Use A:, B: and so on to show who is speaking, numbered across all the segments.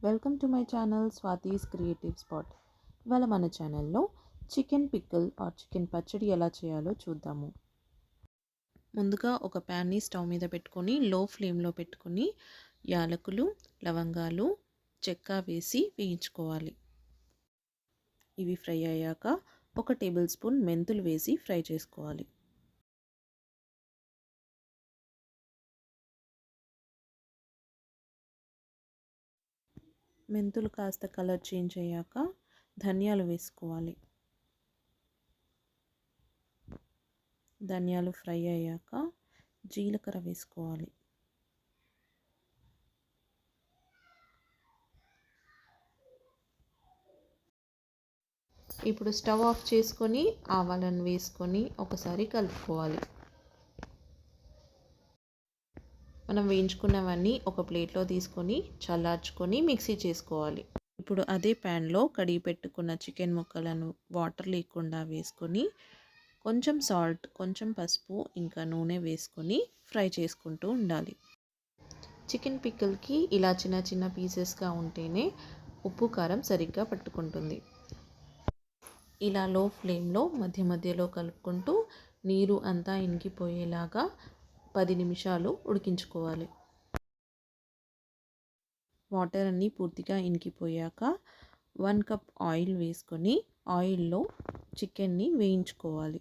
A: Welcome to my channel Swathi's creative spot. ఇవాళ మన ఛానల్లో చికెన్ పిక్కల్ ఆర్ చికెన్ పచ్చడి ఎలా చేయాలో చూద్దాము. ముందుగా ఒక ప్యాన్ని స్టవ్ మీద పెట్టుకొని లో ఫ్లేమ్లో పెట్టుకొని యాలకులు, లవంగాలు, చెక్క వేసి వేయించుకోవాలి. ఇవి ఫ్రై అయ్యాక 1 టేబుల్ స్పూన్ మెంతులు వేసి ఫ్రై చేసుకోవాలి. మెంతులు కాస్త కలర్ చేంజ్ అయ్యాక ధనియాలు వేసుకోవాలి. ధనియాలు ఫ్రై అయ్యాక జీలకర్ర వేసుకోవాలి. ఇప్పుడు స్టవ్ ఆఫ్ చేసుకొని ఆవాలను వేసుకొని ఒకసారి కలుపుకోవాలి. మనం వేయించుకున్నవన్నీ ఒక ప్లేట్లో తీసుకొని చల్లార్చుకొని మిక్సీ చేసుకోవాలి. ఇప్పుడు అదే ప్యాన్లో కడిగి పెట్టుకున్న చికెన్ ముక్కలను వాటర్ లేకుండా వేసుకొని కొంచెం సాల్ట్, కొంచెం పసుపు, ఇంకా నూనె వేసుకొని ఫ్రై చేసుకుంటూ ఉండాలి. చికెన్ పిక్కల్కి ఇలా చిన్న చిన్న పీసెస్గా ఉంటేనే ఉప్పు కారం సరిగ్గా పట్టుకుంటుంది. ఇలా లో ఫ్లేమ్లో మధ్య మధ్యలో కలుపుకుంటూ నీరు అంతా ఇంకిపోయేలాగా 10 నిమిషాలు ఉడికించుకోవాలి. వాటర్ అన్నీ పూర్తిగా ఇంకిపోయాక 1 కప్ ఆయిల్ వేసుకొని ఆయిల్లో చికెన్ని వేయించుకోవాలి.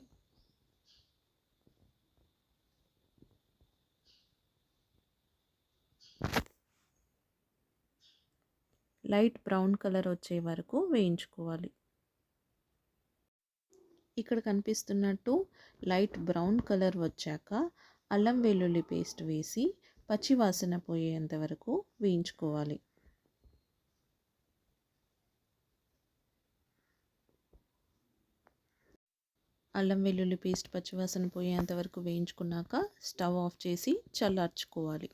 A: లైట్ బ్రౌన్ కలర్ వచ్చే వరకు వేయించుకోవాలి. ఇక్కడ కనిపిస్తున్నట్టు లైట్ బ్రౌన్ కలర్ వచ్చాక అల్లం వెల్లుల్లి పేస్ట్ వేసి పచ్చి వాసన పోయేంత వరకు వేయించుకోవాలి. అల్లం వెల్లుల్లి పేస్ట్ పచ్చివాసన పోయేంత వరకు వేయించుకున్నాక స్టవ్ ఆఫ్ చేసి చల్లార్చుకోవాలి.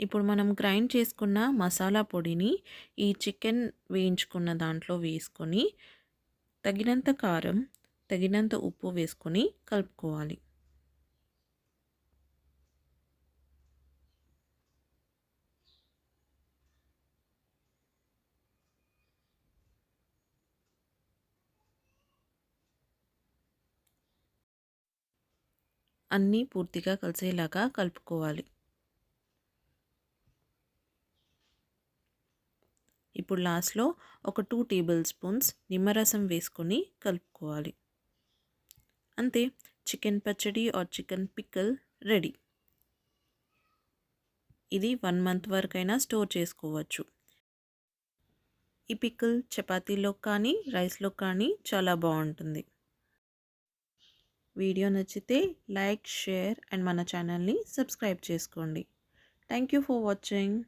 A: ఇప్పుడు మనం గ్రైండ్ చేసుకున్న మసాలా పొడిని ఈ చికెన్ వేయించుకున్న దాంట్లో వేసుకొని తగినంత కారం, తగినంత ఉప్పు వేసుకొని కలుపుకోవాలి. అన్నీ పూర్తిగా కలిసేలాగా కలుపుకోవాలి. ఇప్పుడు లాస్ట్లో ఒక 2 టేబుల్ స్పూన్స్ నిమ్మరసం వేసుకొని కలుపుకోవాలి. అంతే, చికెన్ పచ్చడి ఆర్ చికెన్ పిక్కల్ రెడీ. ఇది 1 మంత్ వరకైనా స్టోర్ చేసుకోవచ్చు. ఈ పిక్కల్ చపాతీలో కానీ రైస్లో కానీ చాలా బాగుంటుంది. వీడియో నచ్చితే లైక్, షేర్ అండ్ మన ఛానల్ని సబ్స్క్రైబ్ చేసుకోండి. Thank you for watching.